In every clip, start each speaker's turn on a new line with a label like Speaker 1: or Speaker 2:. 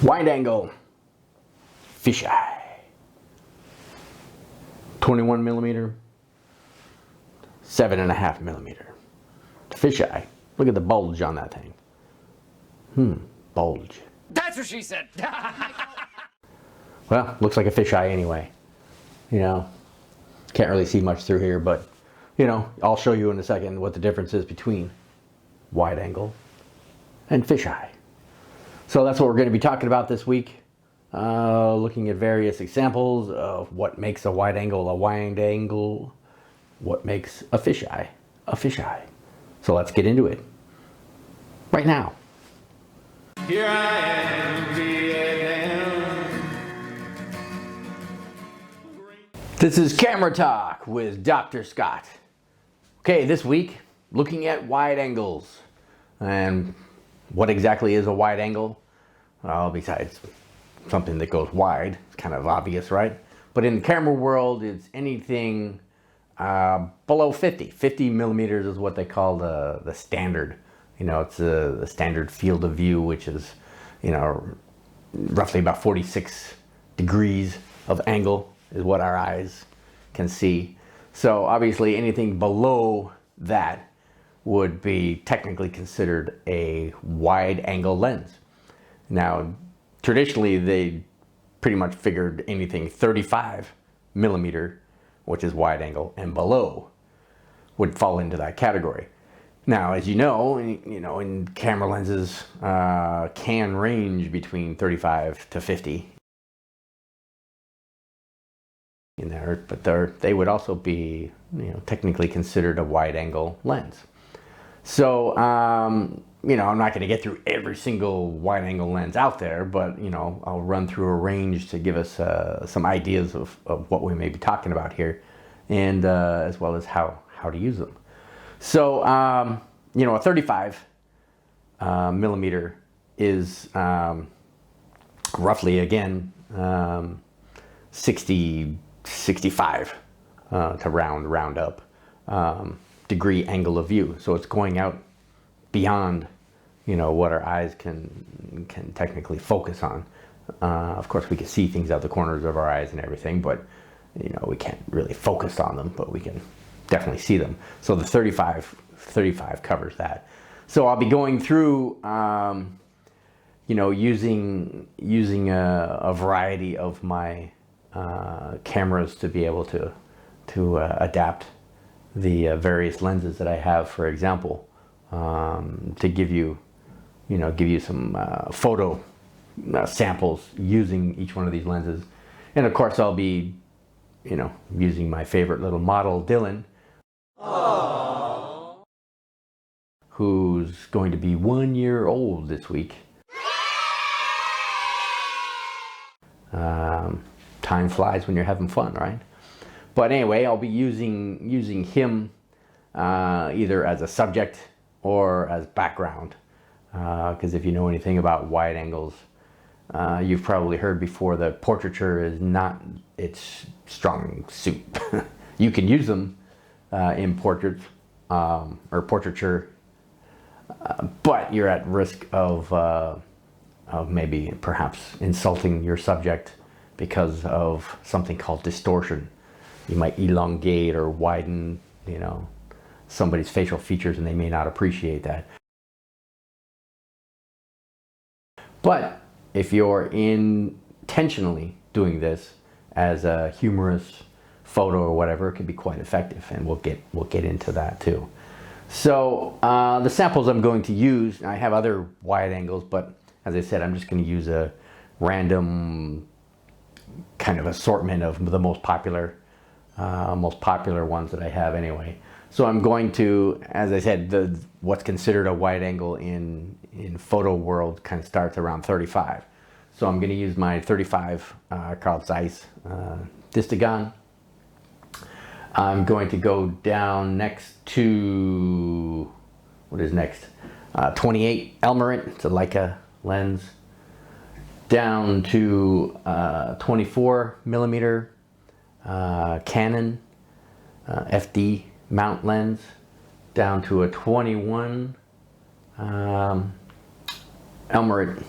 Speaker 1: Wide angle fisheye, 21 millimeter, 7.5 millimeter. Fisheye. Look at the bulge on that thing. Bulge.
Speaker 2: That's what she said.
Speaker 1: Well, looks like a fisheye anyway. You know, can't really see much through here, but you know, I'll show you in a second what the difference is between wide angle and fisheye. So that's what we're going to be talking about this week. Looking at various examples of what makes a wide angle, what makes a fisheye. So let's get into it right now.
Speaker 3: Here I am, Vietnam.
Speaker 1: This is Camera Talk with Dr. Scott. Okay, this week, looking at wide angles. And what exactly is a wide angle? Well, besides something that goes wide, it's kind of obvious, right? But in the camera world, it's anything below 50. 50 millimeters is what they call the standard. You know, it's the standard field of view, which is, you know, roughly about 46 degrees of angle is what our eyes can see. So obviously anything below that would be technically considered a wide angle lens. Now, traditionally they pretty much figured anything 35 millimeter, which is wide angle, and below would fall into that category. Now, as you know, in camera lenses can range between 35 to 50 in there, but they would also be, you know, technically considered a wide angle lens. So, you know, I'm not going to get through every single wide angle lens out there, but, you know, I'll run through a range to give us some ideas of what we may be talking about here, and as well as how to use them. So, you know, a 35 millimeter is roughly, again, 65 to round up degree angle of view. So it's going out beyond, you know, what our eyes can technically focus on. Of course, we can see things out the corners of our eyes and everything, but, you know, we can't really focus on them, but we can definitely see them. So the 35 covers that. So I'll be going through, you know, using a variety of my cameras to be able to adapt the various lenses that I have, for example, to give you some photo samples using each one of these lenses. And of course I'll be, you know, using my favorite little model, Dylan. Aww. Who's going to be 1 year old this week. Time flies when you're having fun, right? But anyway, I'll be using him either as a subject or as background, because if you know anything about wide angles, you've probably heard before that portraiture is not its strong suit. You can use them in portraits or portraiture, but you're at risk of maybe perhaps insulting your subject because of something called distortion. You might elongate or widen, you know, somebody's facial features, and they may not appreciate that. But if you're intentionally doing this as a humorous photo or whatever, it can be quite effective, and we'll get into that too. So the samples I'm going to use, I have other wide angles, but as I said, I'm just going to use a random kind of assortment of the most popular ones that I have anyway. So I'm going to, as I said, what's considered a wide angle in photo world kind of starts around 35. So I'm going to use my 35 Carl Zeiss Distagon. I'm going to go down next to, what is next? 28 Elmerant, it's a Leica lens. Down to 24 millimeter Canon FD mount lens, down to a 21 Elmerant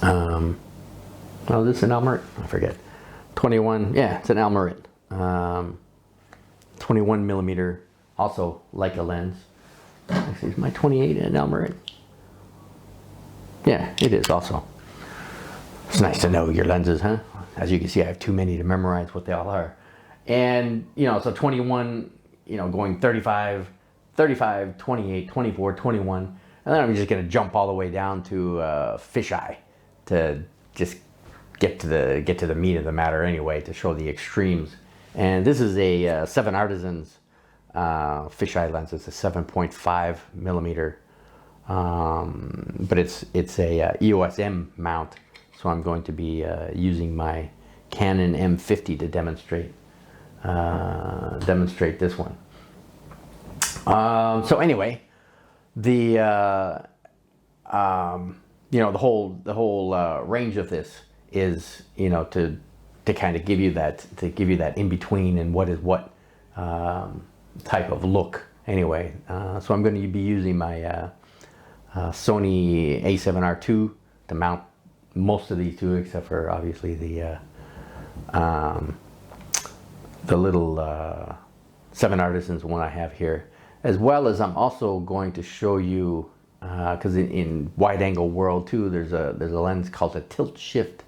Speaker 1: Oh, this is an Almarit? I forget. 21, yeah, it's an Almarit. 21 millimeter, also Leica lens. Actually, is my 28 an Almarit? Yeah, it is also. It's nice to know your lenses, huh? As you can see, I have too many to memorize what they all are. And, so 21, going 35, 35, 28, 24, 21. And then I'm just going to jump all the way down to fisheye to just get to the meat of the matter anyway, to show the extremes. And this is a 7 Artisans fisheye lens. It's a 7.5 millimeter, but it's a EOS M mount. So I'm going to be using my Canon M50 to demonstrate this one. So anyway, the the whole range of this is to kind of give you that in between and what is what type of look anyway. So I'm going to be using my Sony A7R2 to mount most of these two, except for obviously the little 7 Artisans one I have here, as well as I'm also going to show you, because in wide angle world too, there's a lens called a TiltShift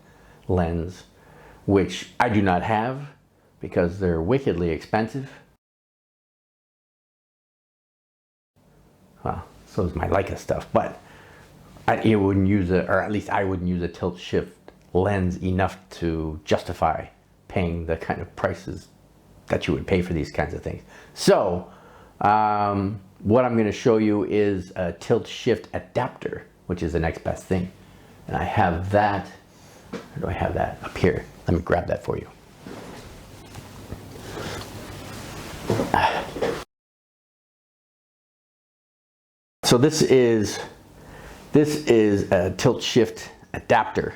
Speaker 1: lens, which I do not have because they're wickedly expensive. Well, so is my Leica stuff, but you wouldn't use or at least I wouldn't use a TiltShift lens enough to justify paying the kind of prices that you would pay for these kinds of things. So what I'm going to show you is a TiltShift adapter, which is the next best thing. And I have that. Where do I have that? Up here. Let me grab that for you. So this is a TiltShift adapter.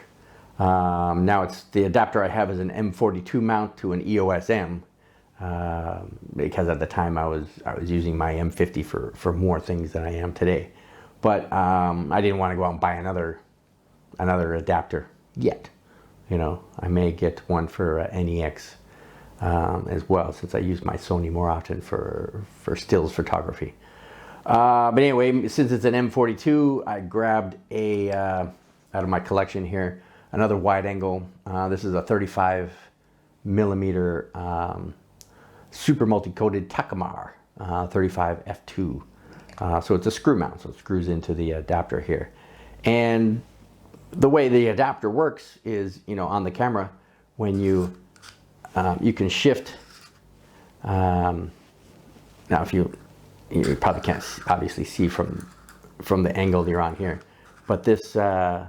Speaker 1: Now the adapter I have is an M42 mount to an EOS M, because at the time I was using my M50 for more things than I am today. But I didn't want to go out and buy another adapter yet. I may get one for NEX as well, since I use my Sony more often for stills photography. But anyway, since it's an M42, I grabbed out of my collection here another wide angle. This is a 35 millimeter super multi-coated Takamar 35 f2. So it's a screw mount, so it screws into the adapter here. And the way the adapter works is, on the camera, when you can shift. Now, if you probably can't obviously see from the angle you're on here, but this by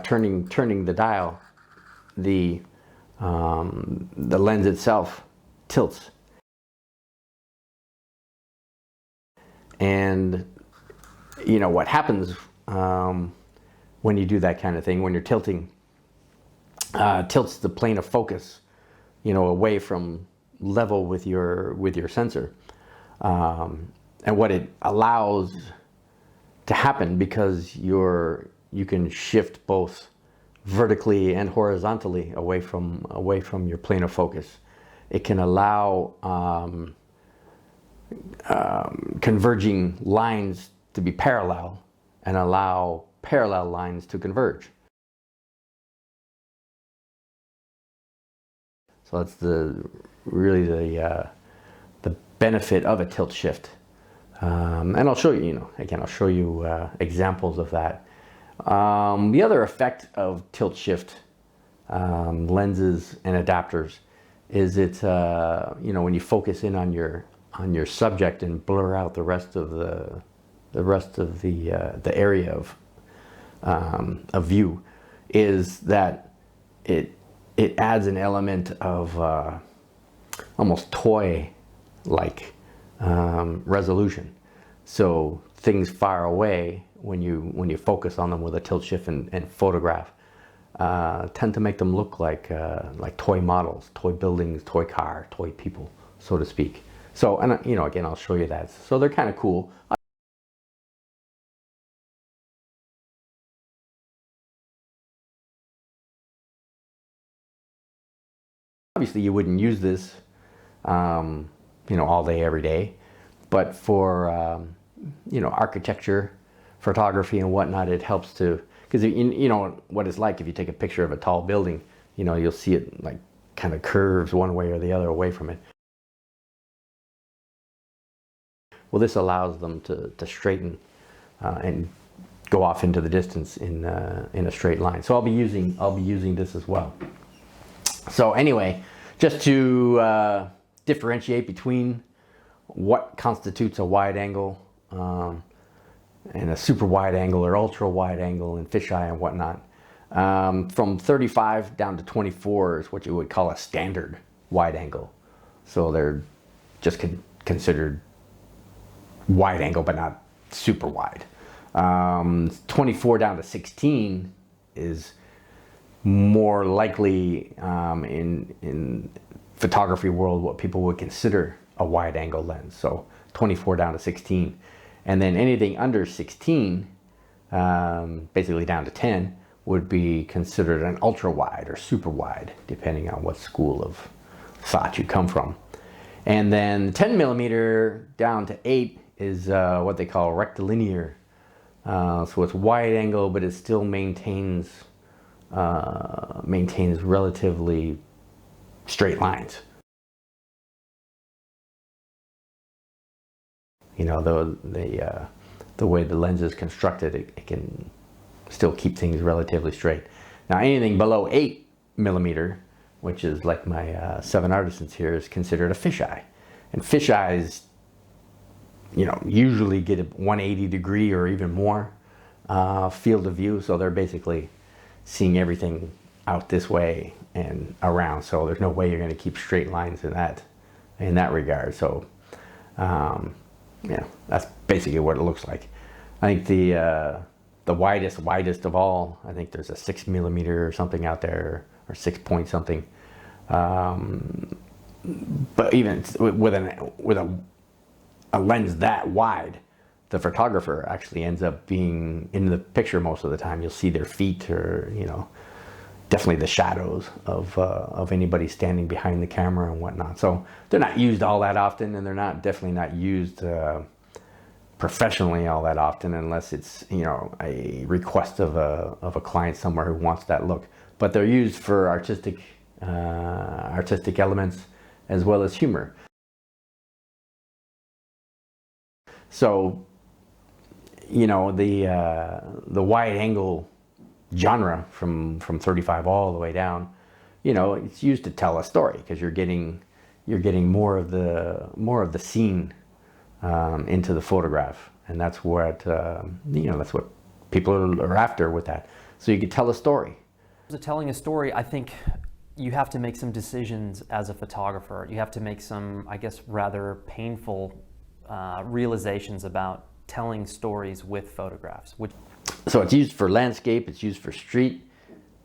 Speaker 1: turning the dial, the lens itself tilts, and what happens when you do that kind of thing, when you're tilting, tilts the plane of focus away from level with your sensor. And what it allows to happen, because you can shift both vertically and horizontally away from your plane of focus, it can allow converging lines to be parallel and allow parallel lines to converge. So that's really the benefit of a tilt shift. And I'll show you, again, I'll show you examples of that. The other effect of tilt shift lenses and adapters is it, when you focus in on your subject and blur out the rest of the area of view, is that it adds an element of almost toy-like resolution. So things far away, when you focus on them with a tilt shift and photograph, tend to make them look like toy models, toy buildings, toy car, toy people, so to speak. So, and again, I'll show you that. So they're kind of cool. obviously you wouldn't use this, you know, all day, every day, but for, you know, architecture, photography and whatnot, it helps to, because you know what it's like if you take a picture of a tall building, you know, you'll see it like kind of curves one way or the other away from it. Well, this allows them to straighten and go off into the distance in a straight line. So I'll be using this as well. So anyway, just to differentiate between what constitutes a wide angle and a super wide angle or ultra wide angle and fisheye and whatnot. From 35 down to 24 is what you would call a standard wide angle. So they're just considered wide angle, but not super wide. 24 down to 16 is more likely in photography world what people would consider a wide angle lens. So 24 down to 16, and then anything under 16, basically down to 10, would be considered an ultra wide or super wide, depending on what school of thought you come from. And then 10 millimeter down to 8 is what they call rectilinear. So it's wide angle, but it still maintains relatively straight lines. You know, the way the lens is constructed, it can still keep things relatively straight. Now anything below 8 millimeter, which is like my 7 Artisans here, is considered a fisheye. And fisheyes, you know, usually get a 180 degree or even more field of view. So they're basically seeing everything out this way and around. So there's no way you're going to keep straight lines in that regard. So, yeah, that's basically what it looks like. I think the widest of all, I think there's a 6 millimeter or something out there, or 6 point something. But even with a lens that wide, the photographer actually ends up being in the picture most of the time. You'll see their feet, or, you know, definitely the shadows of anybody standing behind the camera and whatnot. So they're not used all that often, and they're definitely not used professionally all that often, unless it's, you know, a request of a client somewhere who wants that look. But they're used for artistic elements as well as humor. So, you know, the wide angle genre from 35 all the way down, you know, it's used to tell a story, because you're getting more of the scene into the photograph, and that's what you know, that's what people are after with that. So you can tell a story.
Speaker 2: Telling a story, I think you have to make some decisions as a photographer. You have to make some, I guess, rather painful realizations about telling stories with photographs.
Speaker 1: So it's used for landscape, it's used for street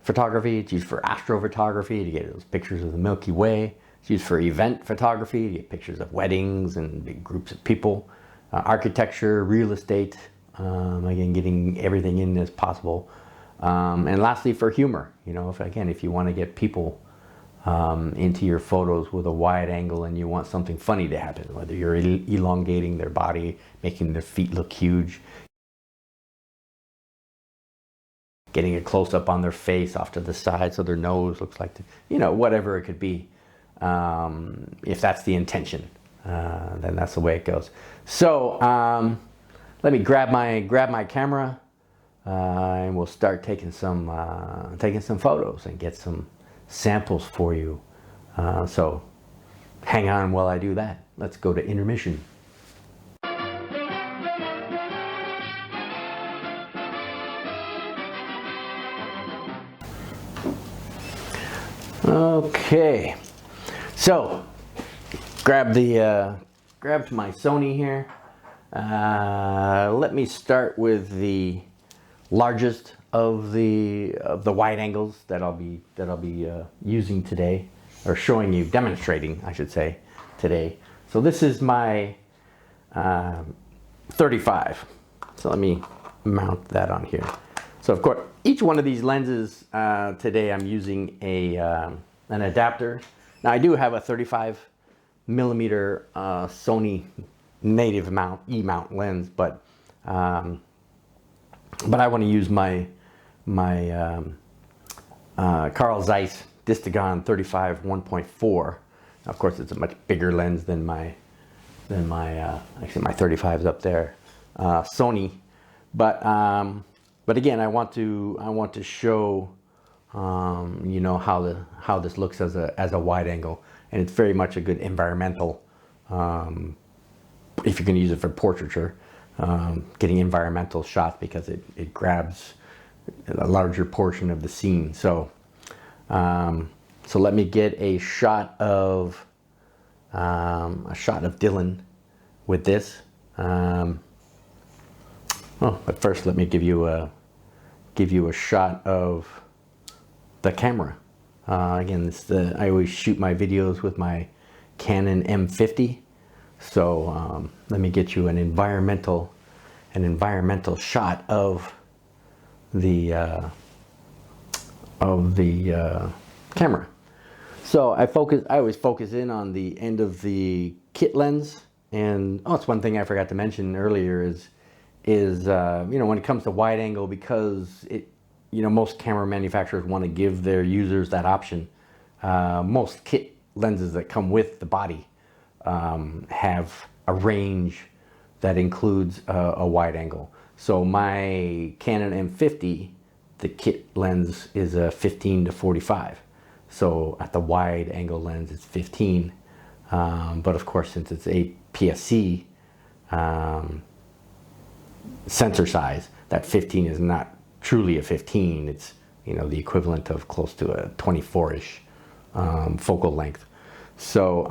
Speaker 1: photography, it's used for astrophotography to get those pictures of the Milky Way. It's used for event photography to get pictures of weddings and big groups of people. Architecture, real estate, again, getting everything in as possible. And lastly, for humor, you know, if you want to get people into your photos with a wide angle and you want something funny to happen, whether you're elongating their body, making their feet look huge, getting a close-up on their face off to the side so their nose looks like, you know, whatever it could be. If that's the intention, then that's the way it goes. So let me grab my camera, and we'll start taking some photos and get some samples for you. So hang on while I do that. Let's go to intermission. Okay, so grabbed my Sony here. Let me start with the largest of the wide angles that I'll be using today, or showing you, demonstrating, I should say, today. So this is my 35. So let me mount that on here. So of course, each one of these lenses today I'm using an adapter. Now I do have a 35 millimeter Sony native mount E-mount lens, but I want to use my Carl Zeiss Distagon 35 1.4. Of course, it's a much bigger lens than my actually my 35's up there, Sony. But again, I want to show you know how this looks as a wide angle, and it's very much a good environmental. If you're going to use it for portraiture, getting environmental shots, because it grabs a larger portion of the scene. So let me get a shot of Dylan with this. But first, let me give you a shot of the camera. Again, I always shoot my videos with my Canon M50. So let me get you an environmental shot of the camera. So I always focus in on the end of the kit lens, and it's one thing I forgot to mention earlier is you know, when it comes to wide angle, because most camera manufacturers want to give their users that option. Most kit lenses that come with the body have a range that includes a wide angle. So my Canon M50, the kit lens is a 15 to 45. So at the wide angle lens, it's 15. But of course, since it's APS-C sensor size, that 15 is not truly a 15. It's the equivalent of close to a 24-ish focal length. So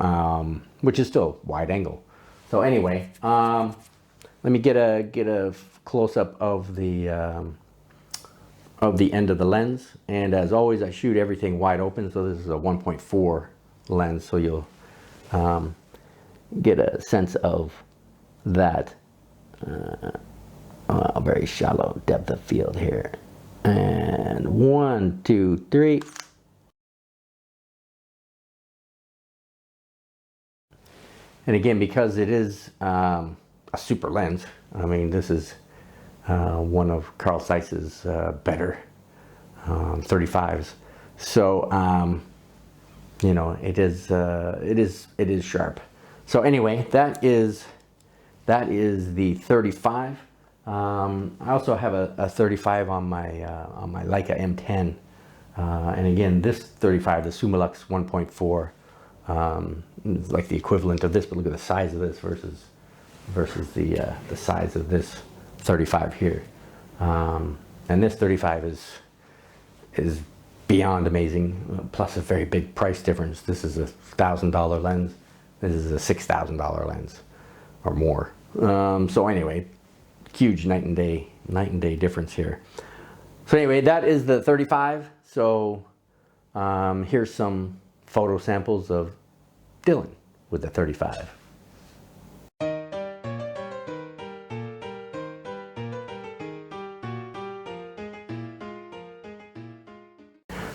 Speaker 1: which is still wide angle. So anyway, let me get a close up of the end of the lens, and as always, I shoot everything wide open. So this is a 1.4 lens, so you'll get a sense of that very shallow depth of field here. And 1, 2, 3. And again, because it is a super lens, I mean, this is one of Carl Zeiss's better 35s. So it is sharp. So anyway, that is the 35. I also have a 35 on my Leica M10, and again, this 35, the Summilux 1.4, is like the equivalent of this, but look at the size of this versus the size of this 35 here. And this 35 is beyond amazing, plus a very big price difference. This is a $1,000 lens. This is a $6,000 lens or more. So anyway, huge night and day difference here. So anyway, that is the 35. So here's some photo samples of Dylan with the 35.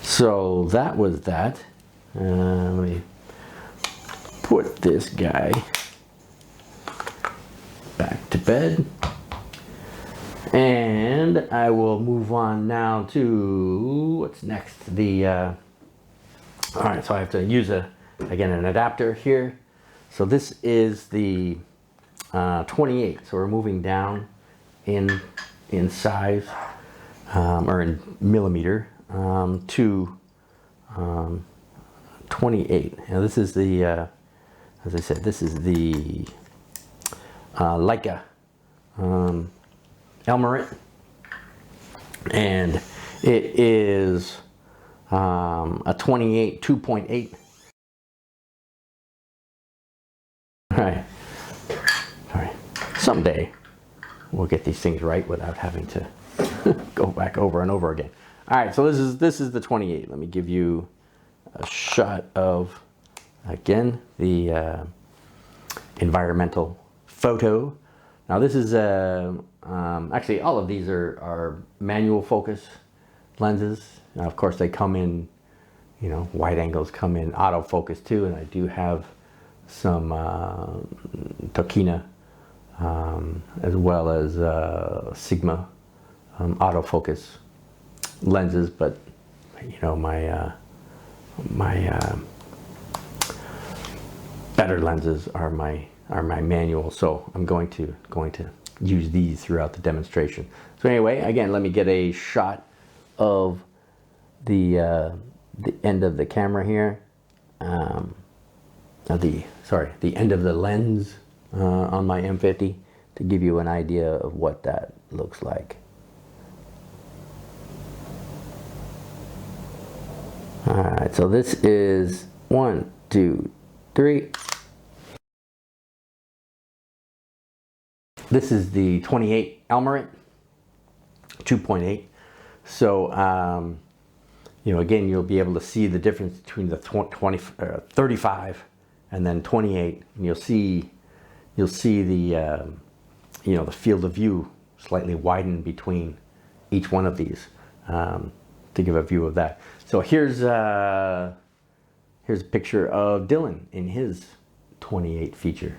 Speaker 1: So that was that. Let me put this guy back to bed. And I will move on now to what's next. All right, so I have to use again an adapter here. So this is the 28. So we're moving down in size or in millimeter to 28. Now this is the as I said, this is the Leica Elmarit, and it is a 28 2.8. All right, someday we'll get these things right without having to go back over and over again. All right, so this is the 28. Let me give you a shot of, again, the environmental photo. Now this is actually all of these are manual focus lenses. Now, of course, they come in you know, wide angles come in autofocus too, and I do have some Tokina as well as Sigma autofocus lenses, but you know, my better lenses are my manual, so I'm going to use these throughout the demonstration. So anyway, again, let me get a shot of the end of the camera here, the end of the lens on my M50 to give you an idea of what that looks like. All right, so this is 1, 2, 3. This is the 28 Elmerate 2.8. So, you know, again, you'll be able to see the difference between the 35 and then 28. And you'll see the, you know, the field of view slightly widen between each one of these to give a view of that. So here's a picture of Dylan in his 28 feature.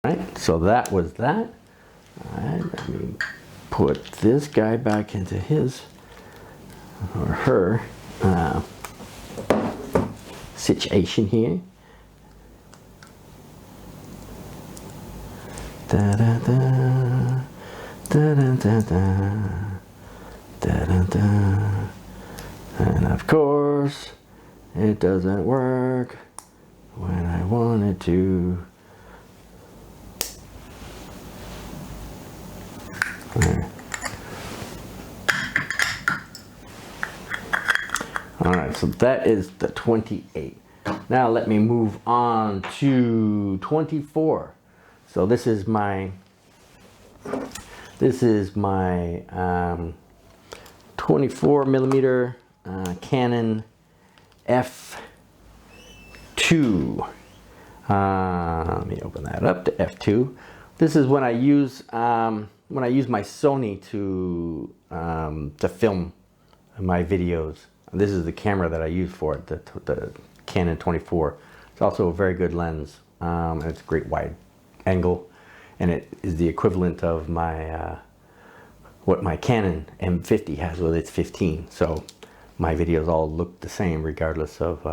Speaker 1: Right, so that was that. All right, let me put this guy back into his or her situation here. Da da da da da da da da da. And of course, it doesn't work when I want it to. There. All right, so that is the 28. Now let me move on to 24. So this is my 24 millimeter Canon F2. Let me open that up to F2. This is when I use my Sony to film my videos. This is the camera that I use for it, the Canon 24. It's also a very good lens, and it's a great wide angle, and it is the equivalent of my what my Canon M50 has with its 15. So my videos all look the same regardless of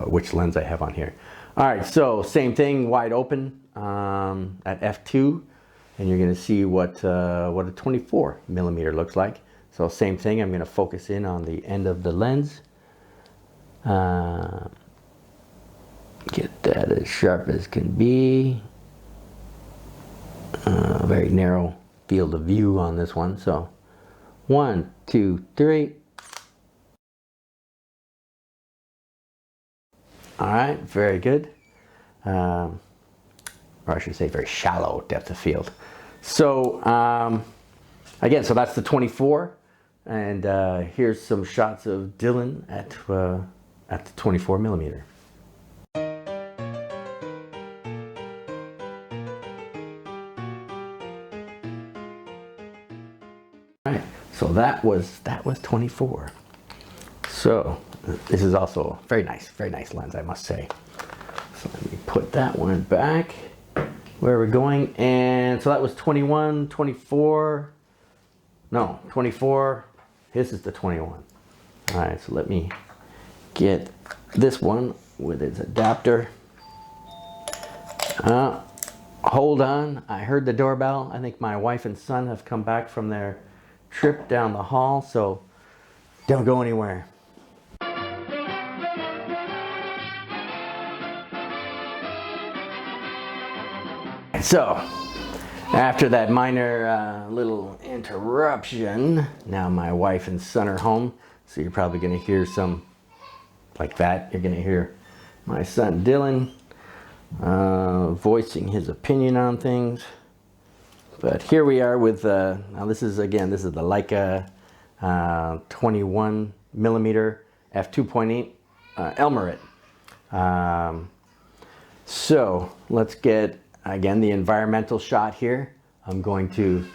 Speaker 1: which lens I have on here. All right, so same thing, wide open at f2, and you're going to see what a 24 millimeter looks like. So same thing, I'm going to focus in on the end of the lens. Get that as sharp as can be. Very narrow field of view on this one. So 1, 2, 3. All right, very good. Or I should say very shallow depth of field. So again, so that's the 24. And here's some shots of Dylan at the 24 millimeter. All right, so that was 24. So this is also a very nice lens, I must say. So let me put that one back where we're going. And so that was 21, 24. No, 24. This is the 21. All right, so let me get this one with its adapter. Hold on, I heard the doorbell. I think my wife and son have come back from their trip down the hall, so don't go anywhere. So, after that minor little interruption, now my wife and son are home, so you're probably going to hear some like that. You're going to hear my son Dylan voicing his opinion on things. But here we are with, now this is the Leica 21 millimeter f2.8 Elmerate. So let's get, again, the environmental shot here. I'm going to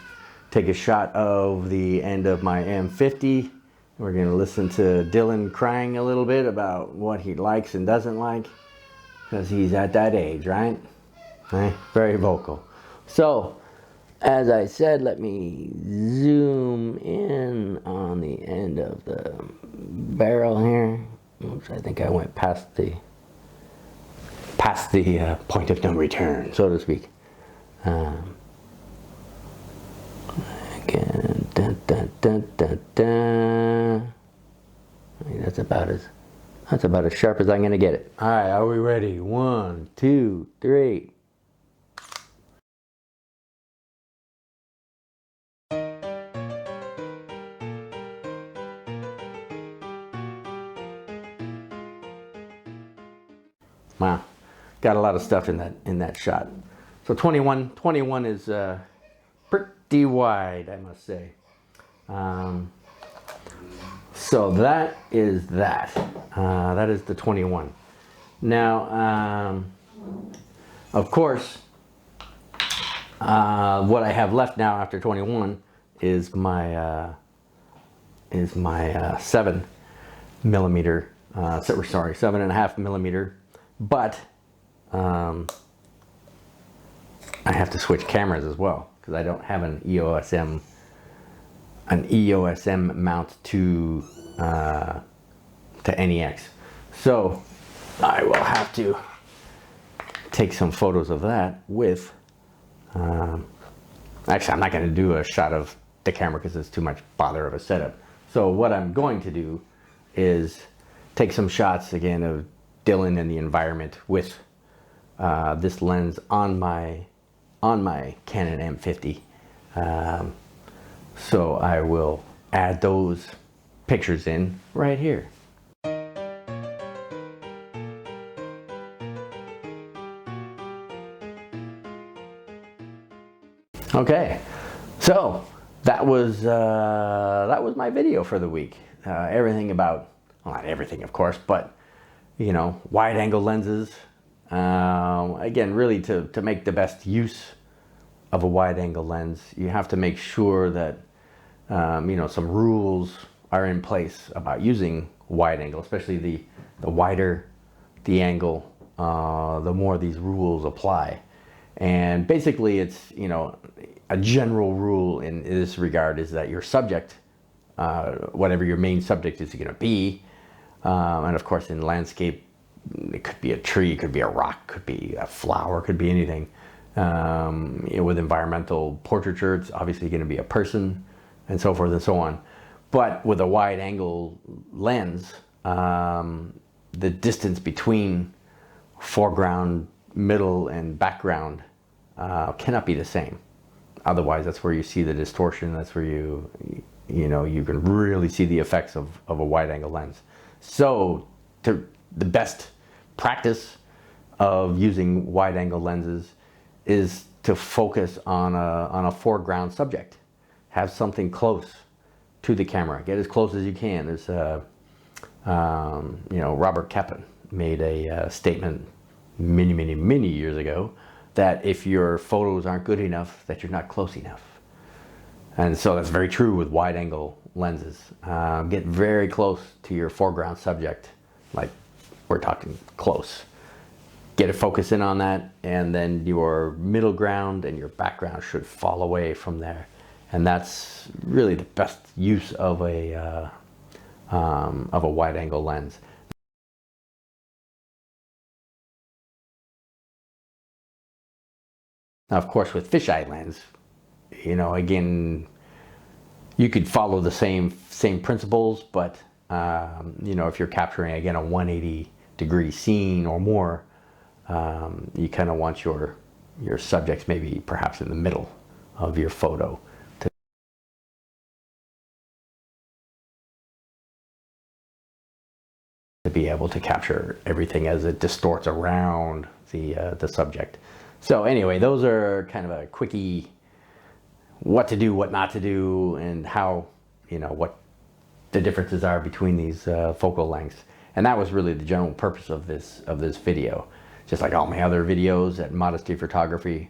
Speaker 1: take a shot of the end of my M50. We're going to listen to Dylan crying a little bit about what he likes and doesn't like, because he's at that age, right? Very vocal. So, as I said, let me zoom in on the end of the barrel here. Oops, I think I went past the point of no return, so to speak. Again, dun, dun, dun, dun, dun. I think that's about as sharp as I'm gonna get it. All right, are we ready? 1, 2, 3. Wow, got a lot of stuff in that shot. So 21 is pretty wide, I must say. So that is that. That is the 21. Now, of course, what I have left now after 21 is my 7 millimeter. 7.5 millimeter. But I have to switch cameras as well, because I don't have an EOS M mount to NEX. So I will have to take some photos of that with, actually I'm not going to do a shot of the camera because it's too much bother of a setup. So what I'm going to do is take some shots again of Dylan and the environment with this lens on my Canon M50. So I will add those pictures in right here. Okay, so that was my video for the week. Everything about, well, not everything of course, but you know, wide angle lenses. Again, really to make the best use of a wide angle lens, you have to make sure that you know, some rules are in place about using wide angle, especially the wider the angle, the more these rules apply. And basically it's, you know, a general rule in this regard is that your subject, whatever your main subject is going to be, and of course in landscape, it could be a tree, it could be a rock, could be a flower, could be anything. You know, with environmental portraiture, it's obviously going to be a person, and so forth and so on. But with a wide angle lens, the distance between foreground, middle, and background cannot be the same. Otherwise, that's where you see the distortion. That's where you know, you can really see the effects of a wide angle lens. So the best practice of using wide angle lenses is to focus on a foreground subject. Have something close to the camera. Get as close as you can. There's you know, Robert Kaplan made a statement many years ago that if your photos aren't good enough, that you're not close enough. And so that's very true with wide angle lenses. Get very close to your foreground subject, like we're talking close. Get a focus in on that, and then your middle ground and your background should fall away from there. And that's really the best use of a wide angle lens. Now, of course, with fisheye lens, you know, again, you could follow the same principles, but you know, if you're capturing again a 180-degree scene or more, you kind of want your subjects maybe perhaps in the middle of your photo to be able to capture everything as it distorts around the subject. So anyway, those are kind of a quickie what to do, what not to do, and how, you know, what the differences are between these focal lengths. And that was really the general purpose of this video. Just like all my other videos at Modesty Photography,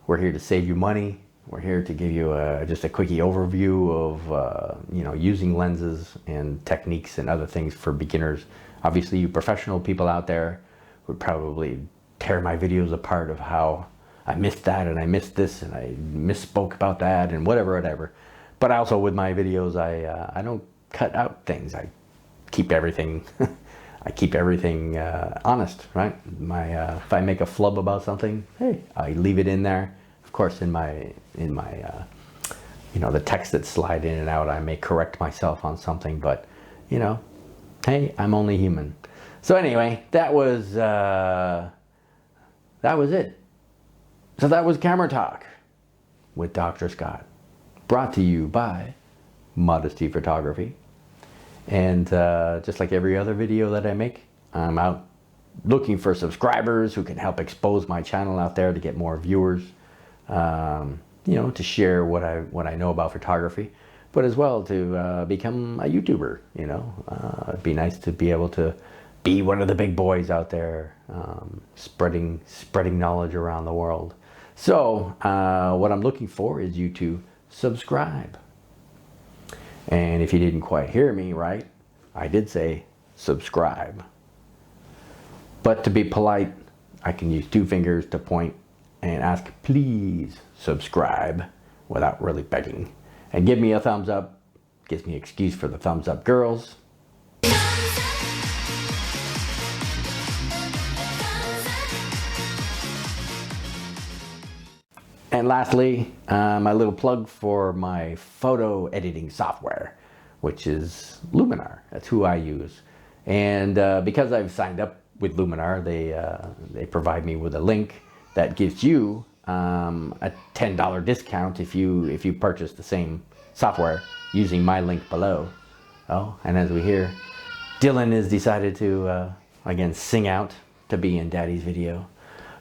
Speaker 1: we're here to save you money. We're here to give you just a quickie overview of you know, using lenses and techniques and other things for beginners. Obviously, you professional people out there would probably tear my videos apart of how I missed that and I missed this and I misspoke about that and whatever. But also with my videos, I don't cut out things. I keep everything I keep everything honest, right? If I make a flub about something, hey, I leave it in there. Of course, in my you know, the text that slide in and out, I may correct myself on something, but you know, hey, I'm only human. So anyway, that was it. So that was Camera Talk with Dr. Scott, brought to you by Modesty Photography. And just like every other video that I make, I'm out looking for subscribers who can help expose my channel out there to get more viewers, you know, to share what I know about photography, but as well to become a YouTuber. You know, it'd be nice to be able to be one of the big boys out there, spreading knowledge around the world. So what I'm looking for is you to subscribe. And if you didn't quite hear me right, I did say subscribe. But to be polite, I can use 2 fingers to point and ask, please subscribe, without really begging. And give me a thumbs up. Gives me an excuse for the thumbs up girls. And lastly, my little plug for my photo editing software, which is Luminar. That's who I use. And because I've signed up with Luminar, they provide me with a link that gives you a $10 discount if you purchase the same software using my link below. Oh, and as we hear, Dylan has decided to again sing out to be in Daddy's video.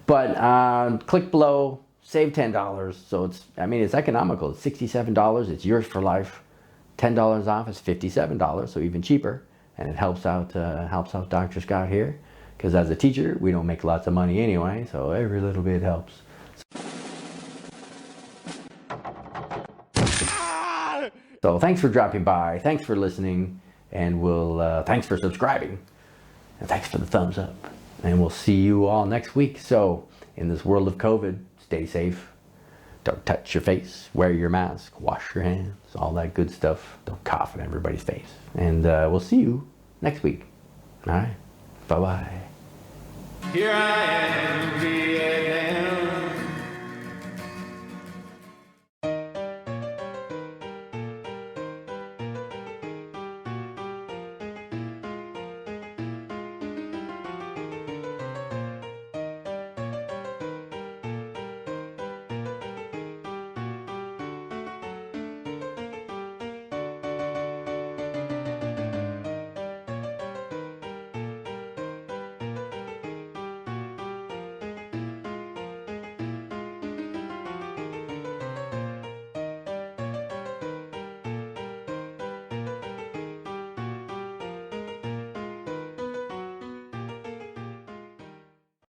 Speaker 1: But click below. Save $10, so it's economical. It's $67. It's yours for life. $10 off is $57, so even cheaper, and it helps out Dr. Scott here, because as a teacher, we don't make lots of money anyway, so every little bit helps. So thanks for dropping by. Thanks for listening, and thanks for subscribing, and thanks for the thumbs up. And we'll see you all next week. So in this world of COVID, stay safe, don't touch your face, wear your mask, wash your hands, all that good stuff. Don't cough in everybody's face. And we'll see you next week. All right, bye-bye.
Speaker 3: Here I am, Vietnam.